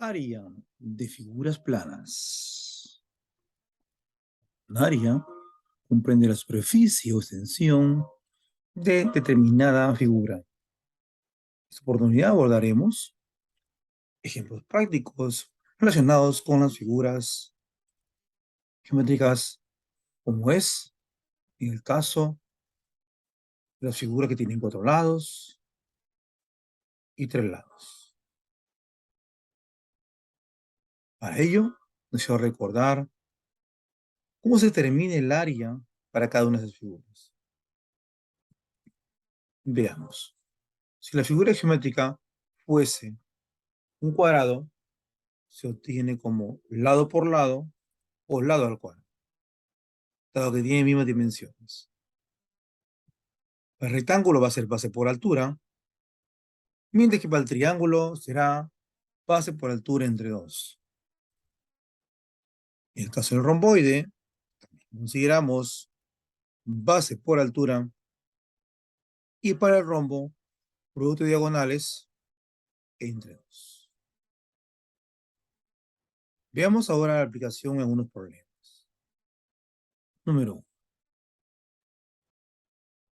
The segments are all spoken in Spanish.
Área de figuras planas. Un área comprende la superficie o extensión de determinada figura. En esta oportunidad abordaremos ejemplos prácticos relacionados con las figuras geométricas, como es en el caso de las figuras que tienen cuatro lados y tres lados. Para ello, deseo recordar cómo se determina el área para cada una de esas figuras. Veamos. Si la figura geométrica fuese un cuadrado, se obtiene como lado por lado o lado al cuadrado, dado que tiene mismas dimensiones. El rectángulo va a ser base por altura, mientras que para el triángulo será base por altura entre dos. En el caso del romboide, consideramos base por altura y para el rombo, producto de diagonales entre dos. Veamos ahora la aplicación en unos problemas. Número 1.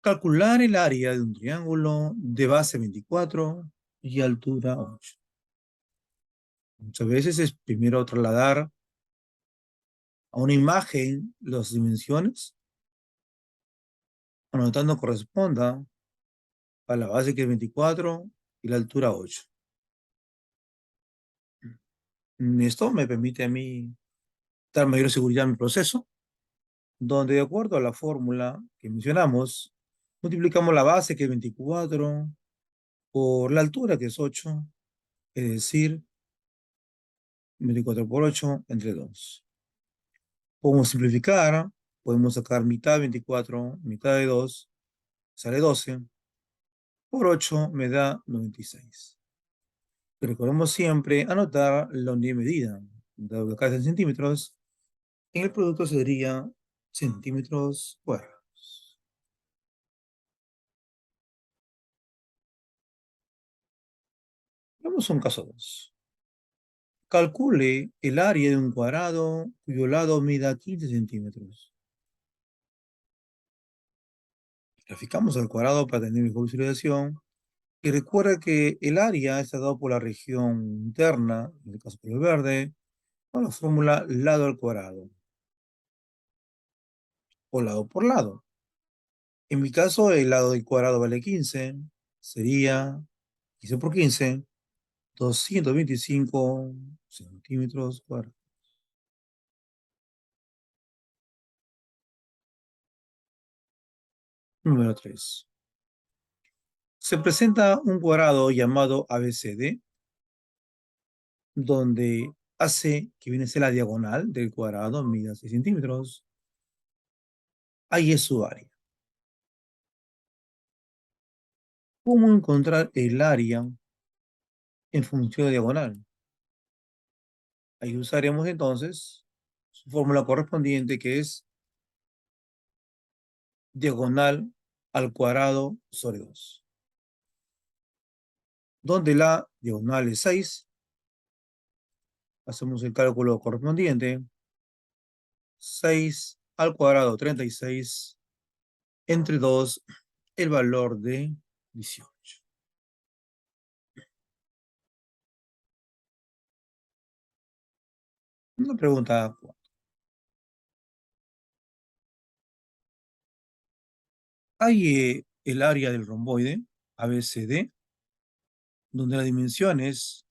Calcular el área de un triángulo de base 24 y altura 8. Muchas veces es primero trasladar a una imagen las dimensiones, anotando corresponda a la base que es 24 y la altura 8. Esto me permite a mí dar mayor seguridad en mi proceso, donde de acuerdo a la fórmula que mencionamos, multiplicamos la base que es 24 por la altura que es 8, es decir, 24 por 8 entre 2. Podemos simplificar, podemos sacar mitad de 24, mitad de 2, sale 12, por 8 me da 96. Recordemos siempre anotar la unidad de medida, dado que acá es en centímetros, en el producto sería centímetros cuadrados. Vamos a un caso 2. Calcule el área de un cuadrado cuyo lado mida 15 centímetros. Graficamos al cuadrado para tener mejor visualización. Y recuerda que el área está dado por la región interna, en el caso del verde, con la fórmula lado al cuadrado, o lado por lado. En mi caso, el lado del cuadrado vale 15, sería 15 por 15, 225 centímetros cuadrados. Número 3. Se presenta un cuadrado llamado ABCD, donde AC, que viene a ser la diagonal del cuadrado, mida 6 centímetros. Ahí es su área. ¿Cómo encontrar el área en función de diagonal? Ahí usaremos entonces su fórmula correspondiente, que es diagonal al cuadrado sobre 2, donde la diagonal es 6. Hacemos el cálculo correspondiente. 6 al cuadrado 36 entre 2, el valor de 18. Una pregunta. Hay el área del romboide ABCD, donde la dimensión es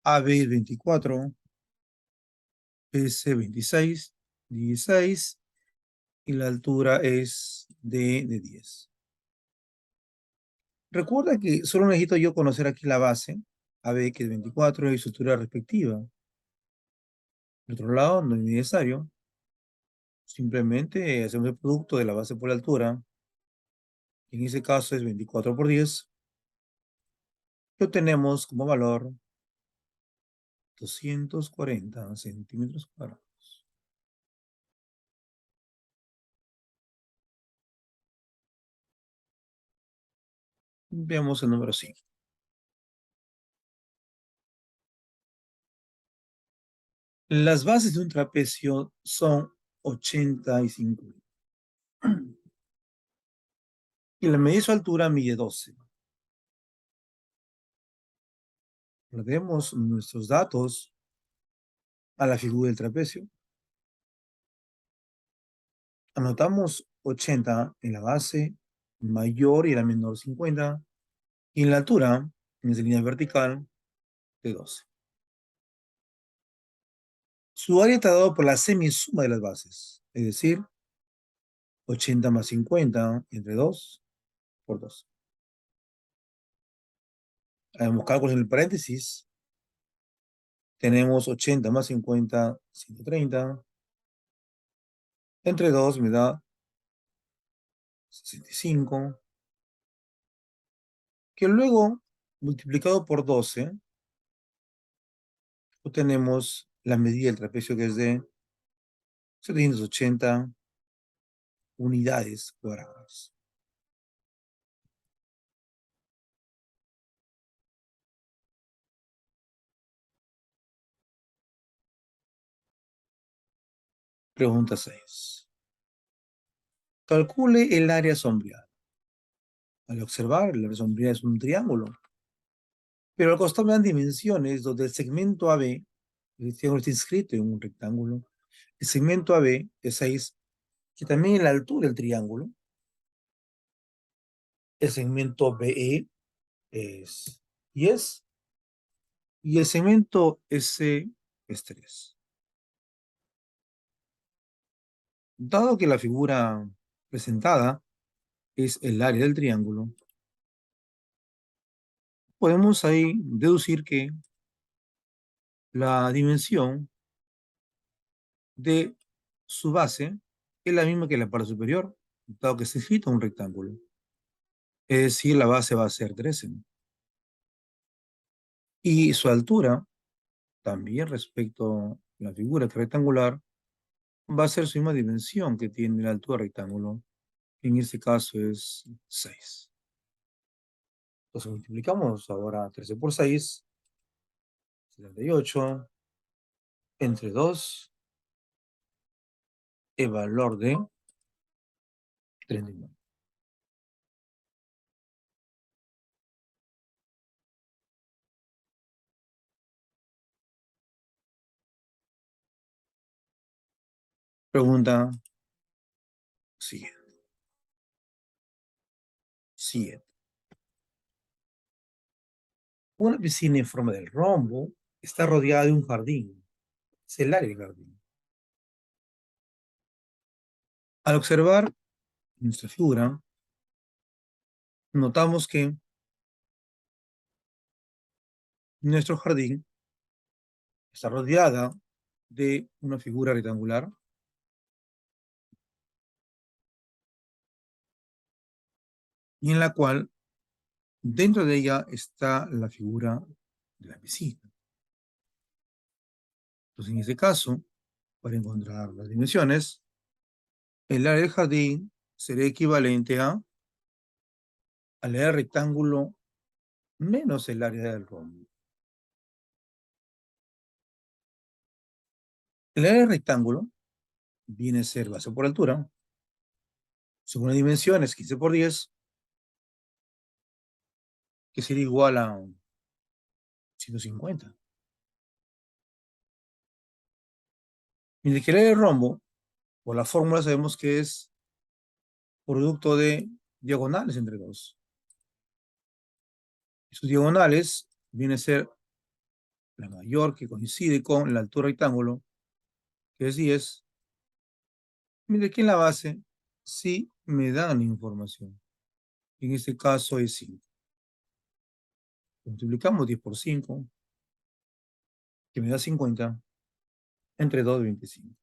AB es 24, BC 26, 16 y la altura es de 10. Recuerda que solo necesito yo conocer aquí la base, AB que es 24 y su altura respectiva. Por otro lado, no es necesario. Simplemente hacemos el producto de la base por la altura. En ese caso es 24 por 10. Lo tenemos como valor 240 centímetros cuadrados. Veamos el número 5. Las bases de un trapecio son 85 y la medida de su altura mide 12. Guardemos nuestros datos a la figura del trapecio. Anotamos 80 en la base mayor y la menor 50 y en la altura, en esa línea vertical, de 12. Su área está dado por la semisuma de las bases, es decir, 80 más 50 entre 2 por 2. Hagamos cálculos en el paréntesis. Tenemos 80 más 50, 130. Entre 2 me da 65, que luego, multiplicado por 12, obtenemos la medida del trapecio que es de 780 unidades cuadradas. Pregunta 6. Calcule el área sombreada. Al observar, el área sombreada es un triángulo, pero al costado me dan dimensiones donde el segmento AB, el triángulo está inscrito en un rectángulo, el segmento AB es 6, que también es la altura del triángulo, el segmento BE es 10 y el segmento S es 3. Dado que la figura presentada es el área del triángulo, podemos ahí deducir que la dimensión de su base es la misma que la parte superior, dado que se escrito un rectángulo. Es decir, la base va a ser 13. Y su altura, también respecto a la figura que es rectangular, va a ser su misma dimensión que tiene la altura rectángulo. En este caso es 6. Entonces multiplicamos ahora 13 por 6, 78, entre 2, el valor de 39. Pregunta siguiente. Siguiente. Una piscina en forma del rombo está rodeada de un jardín. Es el área del jardín. Al observar nuestra figura, notamos que nuestro jardín está rodeada de una figura rectangular y en la cual dentro de ella está la figura de la piscina. Entonces, en este caso, para encontrar las dimensiones, el área del jardín sería equivalente al área del rectángulo menos el área del rombo. El área del rectángulo viene a ser base por altura. Según las dimensiones, 15 por 10, que sería igual a 150. Mientras que el área del rombo, por la fórmula sabemos que es producto de diagonales entre dos. Y sus diagonales viene a ser la mayor que coincide con la altura rectángulo, que es 10, mientras que en la base sí me dan la información. En este caso es 5. Multiplicamos 10 por 5, que me da 50, entre 2 y 25.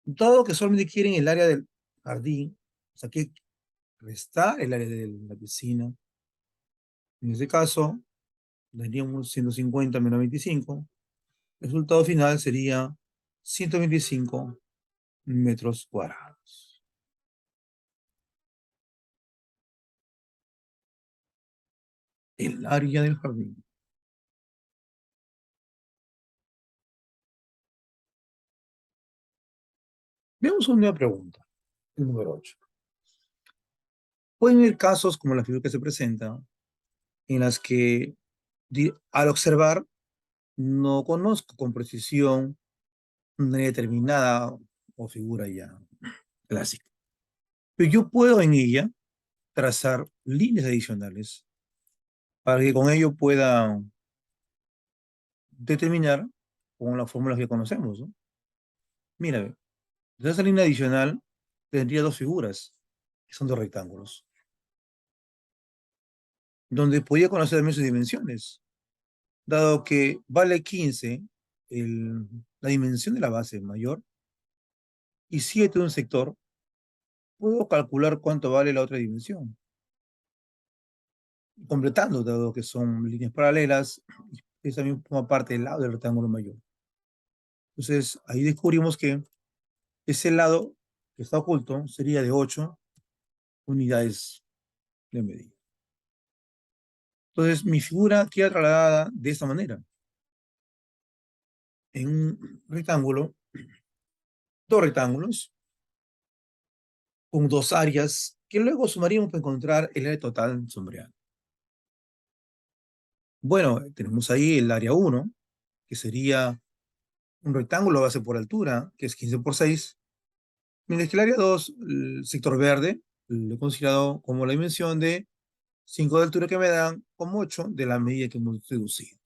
Dado que solamente quieren el área del jardín, o sea que restar el área de la piscina. En este caso, daríamos 150 menos 25. El resultado final sería 125 metros cuadrados. El área del jardín. Veamos una nueva pregunta, el número 8. Pueden haber casos como la figura que se presenta, en las que al observar no conozco con precisión una determinada o figura ya clásica. Pero yo puedo en ella trazar líneas adicionales para que con ello pueda determinar con las fórmulas que conocemos, ¿no? Mira, ve, de esa línea adicional tendría dos figuras, que son dos rectángulos, donde podía conocer también sus dimensiones, dado que vale 15 la dimensión de la base mayor y 7 un sector, puedo calcular cuánto vale la otra dimensión, completando, dado que son líneas paralelas, y eso también forma parte del lado del rectángulo mayor. Entonces, ahí descubrimos que ese lado que está oculto sería de 8 unidades de medida. Entonces, mi figura queda trasladada de esta manera. En un rectángulo, dos rectángulos, con dos áreas, que luego sumaríamos para encontrar el área total sombreada. Bueno, tenemos ahí el área 1, que sería un rectángulo base por altura, que es 15 por 6, mientras que el área 2, el sector verde, lo he considerado como la dimensión de 5 de altura que me dan, como 8 de la medida que hemos deducido.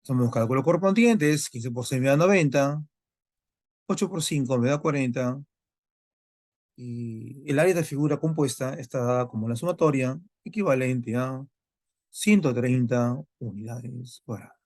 Hacemos cálculo correspondiente, es 15 por 6 me da 90, 8 por 5 me da 40, y el área de figura compuesta está dada como la sumatoria equivalente a 130 unidades cuadradas.